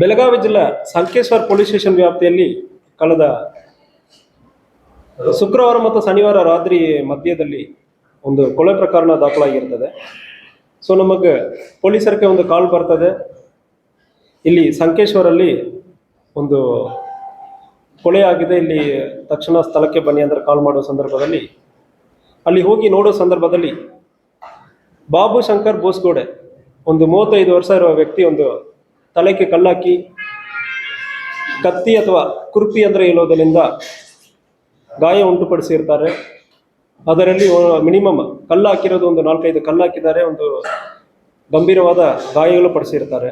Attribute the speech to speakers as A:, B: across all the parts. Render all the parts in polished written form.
A: ಬೆಳಗಾವಿ ಜಿಲ್ಲಾ Sankeshwar police station ವ್ಯಾಪ್ತಿಯಲ್ಲಿ ಕಳೆದ ಶುಕ್ರವಾರ ಮತ್ತು ಶನಿವಾರ ರಾತ್ರಿ ಮಧ್ಯದಲ್ಲಿ ಒಂದು ಕೊಲೆ ಪ್ರಕರಣ ದಾಖಲಾಗಿರ್ತದೆ. ಸೊ ನಮಗೆ ಪೊಲೀಸರಿಗೆ ಒಂದು ಕಾಲ್ ಬರ್ತದೆ, ಇಲ್ಲಿ ಸಂಕೇಶ್ವರಲ್ಲಿ ಒಂದು ಕೊಲೆ ಆಗಿದೆ, ಇಲ್ಲಿ ತಕ್ಷಣ ಸ್ಥಳಕ್ಕೆ ಬನ್ನಿ ಅಂದರೆ ಕಾಲ್ ಮಾಡೋ ಸಂದರ್ಭದಲ್ಲಿ ಅಲ್ಲಿ ಹೋಗಿ ನೋಡೋ ಸಂದರ್ಭದಲ್ಲಿ ಬಾಬು ಶಂಕರ್ ಬೋಸ್ಗೋಡೆ ಒಂದು 35 ವರ್ಷ ಇರುವ ವ್ಯಕ್ತಿ ಒಂದು ತಲೆಗೆ ಕಲ್ಲಾಕಿ ಕತ್ತಿ ಅಥವಾ ಕುರ್ಪಿ ಅಂದರೆ ಇಲ್ಲೋದರಿಂದ ಗಾಯ ಉಂಟುಪಡಿಸಿರ್ತಾರೆ. ಅದರಲ್ಲಿ ಮಿನಿಮಮ್ ಕಲ್ಲು ಹಾಕಿರೋದು ಒಂದು 4-5 ಕಲ್ಲು ಹಾಕಿದ್ದಾರೆ, ಒಂದು ಗಂಭೀರವಾದ ಗಾಯಗಳು ಪಡಿಸಿರ್ತಾರೆ.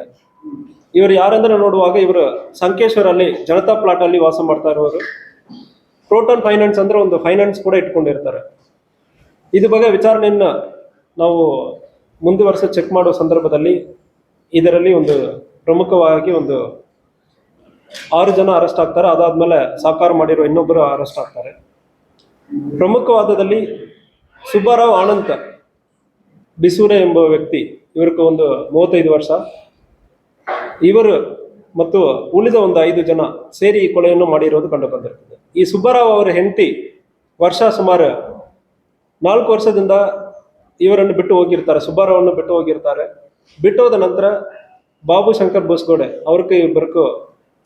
A: ಇವರು ಯಾರಂದ್ರೆ ನೋಡುವಾಗ ಇವರು ಸಂಕೇಶ್ವರಲ್ಲಿ ಜನತಾ ಪ್ಲಾಟ್ ಅಲ್ಲಿ ವಾಸ ಮಾಡ್ತಾ ಇರೋರು. ಪ್ರೋಟೋನ್ ಫೈನಾನ್ಸ್ ಅಂದ್ರೆ ಒಂದು ಫೈನಾನ್ಸ್ ಕೂಡ ಇಟ್ಕೊಂಡಿರ್ತಾರೆ. ಇದ್ರ ಬಗ್ಗೆ ವಿಚಾರಣೆಯನ್ನ ನಾವು ಮುಂದುವರೆಸ ಚೆಕ್ ಮಾಡೋ ಸಂದರ್ಭದಲ್ಲಿ ಇದರಲ್ಲಿ ಒಂದು ಪ್ರಮುಖವಾಗಿ ಒಂದು 6 ಜನ ಅರೆಸ್ಟ್ ಆಗ್ತಾರೆ. ಅದಾದ್ಮೇಲೆ ಸಾಕಾರ ಮಾಡಿರೋ ಇನ್ನೊಬ್ಬರು ಅರೆಸ್ಟ್ ಆಗ್ತಾರೆ. ಪ್ರಮುಖವಾದದಲ್ಲಿ ಸುಬ್ಬಾರಾವ್ ಆನಂತ್ ಬಿಸೂರೆ ಎಂಬ ವ್ಯಕ್ತಿ, ಇವರಿಗೆ ಒಂದು 35 ವರ್ಷ. ಇವರು ಮತ್ತು ಉಳಿದ ಒಂದು 5 ಜನ ಸೇರಿ ಈ ಕೊಲೆಯನ್ನು ಮಾಡಿರೋದು ಕಂಡು ಬಂದಿರ್ತದೆ. ಈ ಸುಬ್ಬಾರಾವ್ ಅವರ ಹೆಂಡತಿ ವರ್ಷ ಸುಮಾರು 4 ವರ್ಷದಿಂದ ಇವರನ್ನು ಬಿಟ್ಟು ಹೋಗಿರ್ತಾರೆ, ಸುಬ್ಬಾರಾವನ್ನು ಬಿಟ್ಟು ಹೋಗಿರ್ತಾರೆ. ಬಿಟ್ಟೋದ ನಂತರ ಬಾಬು ಶಂಕರ್ ಬೋಸ್ಗೋಡೆ ಅವ್ರಿಗೆ ಇಬ್ಬರಿಗೂ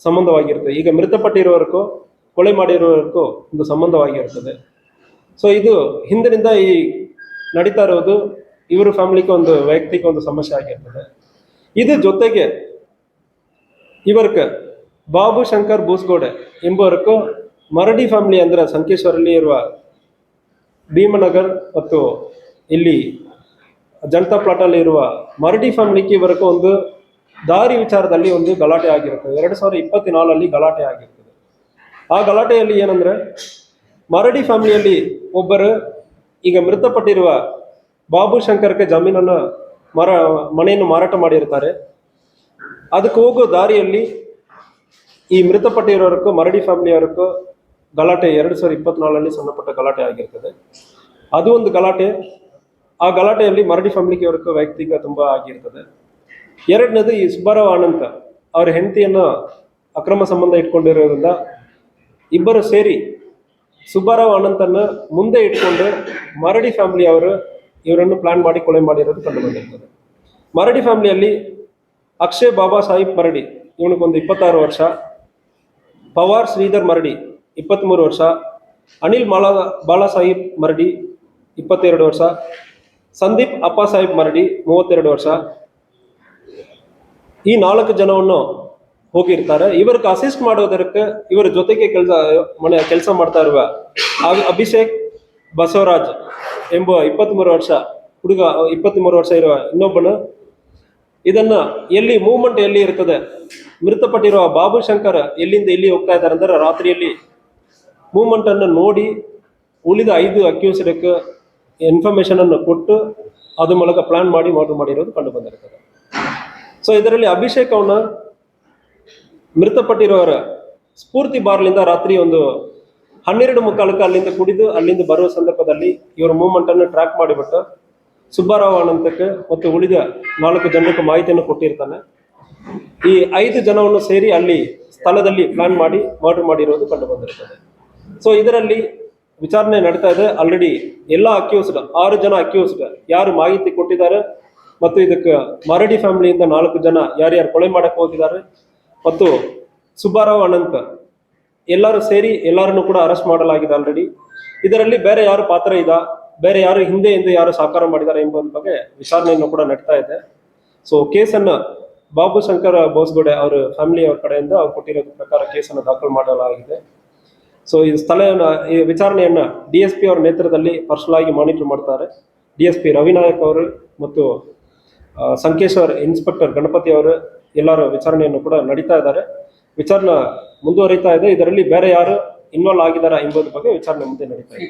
A: ಸಂಬಂಧವಾಗಿರ್ತದೆ. ಈಗ ಮೃತಪಟ್ಟಿರೋರ್ಗೂ ಕೊಲೆ ಮಾಡಿರೋರ್ಗೂ ಒಂದು ಸಂಬಂಧವಾಗಿರ್ತದೆ. ಸೊ ಇದು ಹಿಂದಿನಿಂದ ಈ ನಡೀತಾ ಇರೋದು ಇವರು ಫ್ಯಾಮಿಲಿಗೆ ಒಂದು ವೈಯಕ್ತಿಕ ಒಂದು ಸಮಸ್ಯೆ ಆಗಿರ್ತದೆ. ಇದು ಜೊತೆಗೆ ಇವರ್ಗೆ ಬಾಬು ಶಂಕರ್ ಬೋಸ್ಗೋಡೆ ಎಂಬುವರ್ಗೂ ಮರಡಿ ಫ್ಯಾಮಿಲಿ ಅಂದ್ರೆ ಸಂಕೇಶ್ವರಲ್ಲಿ ಇರುವ ಭೀಮನಗರ್ ಮತ್ತು ಇಲ್ಲಿ ಜನತಾ ಪ್ಲಾಟಲ್ಲಿ ಇರುವ ಮರಡಿ ಫ್ಯಾಮಿಲಿಗೆ ಇವರೆಗೂ ಒಂದು ದಾರಿ ವಿಚಾರದಲ್ಲಿ ಒಂದು ಗಲಾಟೆ ಆಗಿರ್ತದೆ. 2024 ಗಲಾಟೆ ಆಗಿರ್ತದೆ. ಆ ಗಲಾಟೆಯಲ್ಲಿ ಏನಂದ್ರೆ ಮರಡಿ ಫ್ಯಾಮಿಲಿಯಲ್ಲಿ ಒಬ್ಬರು ಈಗ ಮೃತಪಟ್ಟಿರುವ ಬಾಬು ಶಂಕರ್ಗೆ ಜಮೀನನ್ನು ಮನೆಯನ್ನು ಮಾರಾಟ ಮಾಡಿರ್ತಾರೆ. ಅದಕ್ಕೆ ಹೋಗೋ ದಾರಿಯಲ್ಲಿ ಈ ಮೃತಪಟ್ಟಿರೋರ್ಗೂ ಮರಡಿ ಫ್ಯಾಮಿಲಿಯವರೆಗೂ ಗಲಾಟೆ 2024 ಸಣ್ಣಪಟ್ಟ ಗಲಾಟೆ ಆಗಿರ್ತದೆ. ಅದು ಒಂದು ಗಲಾಟೆ. ಆ ಗಲಾಟೆಯಲ್ಲಿ ಮರಡಿ ಫ್ಯಾಮಿಲಿಗೆ ಅವರಿಗೂ ವೈಯಕ್ತಿಕ ತುಂಬಾ ಆಗಿರ್ತದೆ. ಎರಡನೇದು ಈ ಸುಬ್ಬಾರಾವ್ ಆನಂತ್ ಅವರ ಹೆಂಡತಿಯನ್ನು ಅಕ್ರಮ ಸಂಬಂಧ ಇಟ್ಕೊಂಡಿರೋದ್ರಿಂದ ಇಬ್ಬರು ಸೇರಿ ಸುಬ್ಬಾರಾವ್ ಆನಂತನ್ನ ಮುಂದೆ ಇಟ್ಕೊಂಡು ಮರಡಿ ಫ್ಯಾಮಿಲಿ ಅವರು ಇವರನ್ನು ಪ್ಲಾನ್ ಮಾಡಿ ಕೊಲೆ ಮಾಡಿರೋದು ಕಂಡು ಬಂದಿರ್ತದೆ. ಮರಡಿ ಫ್ಯಾಮಿಲಿಯಲ್ಲಿ ಅಕ್ಷಯ್ ಬಾಬಾ ಸಾಹಿಬ್ ಮರಡಿ ಇವನಿಗೊಂದು 26 ವರ್ಷ, ಪವಾರ್ ಶ್ರೀಧರ್ ಮರಡಿ 23 ವರ್ಷ, ಅನಿಲ್ ಬಾಲಾ ಸಾಹಿಬ್ ಮರಡಿ 22 ವರ್ಷ, ಸಂದೀಪ್ ಅಪ್ಪ ಸಾಹಿಬ್ ಮರಡಿ 32 ವರ್ಷ. ಈ 4 ಜನವನ್ನು ಹೋಗಿರ್ತಾರೆ. ಇವರಿಗೆ ಅಸಿಸ್ಟ್ ಮಾಡೋದಕ್ಕೆ ಇವರ ಜೊತೆಗೆ ಕೆಲಸ ಮಾಡ್ತಾ ಇರುವ ಅಭಿಷೇಕ್ ಬಸವರಾಜ್ ಎಂಬ 23 ವರ್ಷ ಹುಡುಗ, 23 ವರ್ಷ ಇರುವ ಇನ್ನೊಬ್ಬನು ಇದನ್ನ ಎಲ್ಲಿ ಮೂವ್ಮೆಂಟ್ ಎಲ್ಲಿ ಇರ್ತದೆ, ಮೃತಪಟ್ಟಿರುವ ಬಾಬು ಶಂಕರ್ ಎಲ್ಲಿಂದ ಇಲ್ಲಿ ಹೋಗ್ತಾ ಇದ್ದಾರೆ ಅಂದ್ರೆ ರಾತ್ರಿಯಲ್ಲಿ ಮೂವ್ಮೆಂಟ್ ಅನ್ನು ನೋಡಿ ಉಳಿದ 5 ಅಕ್ಯೂಸ್ಡ್ಗೆ ಇನ್ಫಾರ್ಮೇಶನ್ ಅನ್ನು ಕೊಟ್ಟು ಅದು ಮೂಲಕ ಪ್ಲಾನ್ ಮಾಡಿ ಮರ್ಡರ್ ಮಾಡಿರೋದು ಕಂಡು ಬಂದಿರ್ತದೆ. ಸೊ ಇದರಲ್ಲಿ ಅಭಿಷೇಕ್ ಅವನ ಮೃತಪಟ್ಟಿರೋರ ಸ್ಫೂರ್ತಿ ಬಾರ್ಲಿಂದ ರಾತ್ರಿ ಒಂದು 12:45 ಅಲ್ಲಿಂದ ಕುಡಿದು ಅಲ್ಲಿಂದ ಬರುವ ಸಂದರ್ಭದಲ್ಲಿ ಇವರ ಮೂವ್ಮೆಂಟ್ ಅನ್ನು ಟ್ರ್ಯಾಕ್ ಮಾಡಿಬಿಟ್ಟು ಸುಬ್ಬಾರಾವ್ ಅನಂತಕ್ಕೆ ಮತ್ತು ಉಳಿದ 4 ಜನಕ್ಕೆ ಮಾಹಿತಿಯನ್ನು ಕೊಟ್ಟಿರ್ತಾನೆ. ಈ 5 ಜನವನ್ನು ಸೇರಿ ಅಲ್ಲಿ ಸ್ಥಳದಲ್ಲಿ ಪ್ಲಾನ್ ಮಾಡಿ ಮರ್ಡರ್ ಮಾಡಿರೋದು ಕಂಡು ಬಂದಿರ್ತದೆ. ಸೊ ಇದರಲ್ಲಿ ವಿಚಾರಣೆ ನಡೀತಾ ಇದೆ. ಆಲ್ರೆಡಿ ಎಲ್ಲ ಅಕ್ಯೂಸ್ಡ್ 6 ಜನ ಅಕ್ಯೂಸ್ಡ್ ಯಾರು ಮಾಹಿತಿ ಕೊಟ್ಟಿದ್ದಾರೆ ಮತ್ತು ಇದಕ್ಕೆ ಮರಡಿ ಫ್ಯಾಮಿಲಿಯಿಂದ 4 ಜನ ಯಾರ್ಯಾರು ಕೊಲೆ ಮಾಡಕ್ಕೆ ಹೋಗಿದ್ದಾರೆ ಮತ್ತು ಸುಬ್ಬಾರಾವ್ ಅನಂತ್ ಎಲ್ಲರೂ ಸೇರಿ ಎಲ್ಲರನ್ನು ಕೂಡ ಅರೆಸ್ಟ್ ಮಾಡಲಾಗಿದೆ ಆಲ್ರೆಡಿ. ಇದರಲ್ಲಿ ಬೇರೆ ಯಾರು ಪಾತ್ರ ಇದೆ, ಬೇರೆ ಯಾರು ಹಿಂದೆ ಯಾರು ಸಾಕಾರ ಮಾಡಿದ್ದಾರೆ ಎಂಬುದ್ರ ಬಗ್ಗೆ ವಿಚಾರಣೆಯನ್ನು ಕೂಡ ನಡೀತಾ ಇದೆ. ಸೊ ಕೇಸನ್ನು ಬಾಬು ಶಂಕರ್ ಬೋಸ್ಗೋಡೆ ಅವರ ಫ್ಯಾಮಿಲಿ ಅವ್ರ ಕಡೆಯಿಂದ ಅವ್ರು ಕೊಟ್ಟಿರೋ ಪ್ರಕಾರ ಕೇಸನ್ನು ದಾಖಲು ಮಾಡಲಾಗಿದೆ. ಸೊ ಈ ಈ ವಿಚಾರಣೆಯನ್ನ DSP ಅವರ ನೇತೃತ್ವದಲ್ಲಿ ಪರ್ಸನಲ್ ಆಗಿ ಮಾನಿಟರ್ ಮಾಡ್ತಾರೆ. DSP ರವಿನಾಯಕ್ ಅವರು ಮತ್ತು ಸಂಕೇಶ್ವರ್ ಇನ್ಸ್ಪೆಕ್ಟರ್ ಗಣಪತಿ ಅವರು ಎಲ್ಲರೂ ವಿಚಾರಣೆಯನ್ನು ಕೂಡ ನಡೀತಾ ಇದ್ದಾರೆ. ವಿಚಾರಣೆ ಮುಂದುವರಿತಾ ಇದೆ. ಇದರಲ್ಲಿ ಬೇರೆ ಯಾರು ಇನ್ವಾಲ್ವ್ ಆಗಿದ್ದಾರೆ ಎಂಬುದ್ರ ಬಗ್ಗೆ ವಿಚಾರಣೆ ಮುಂದೆ ನಡೀತಾ ಇದೆ.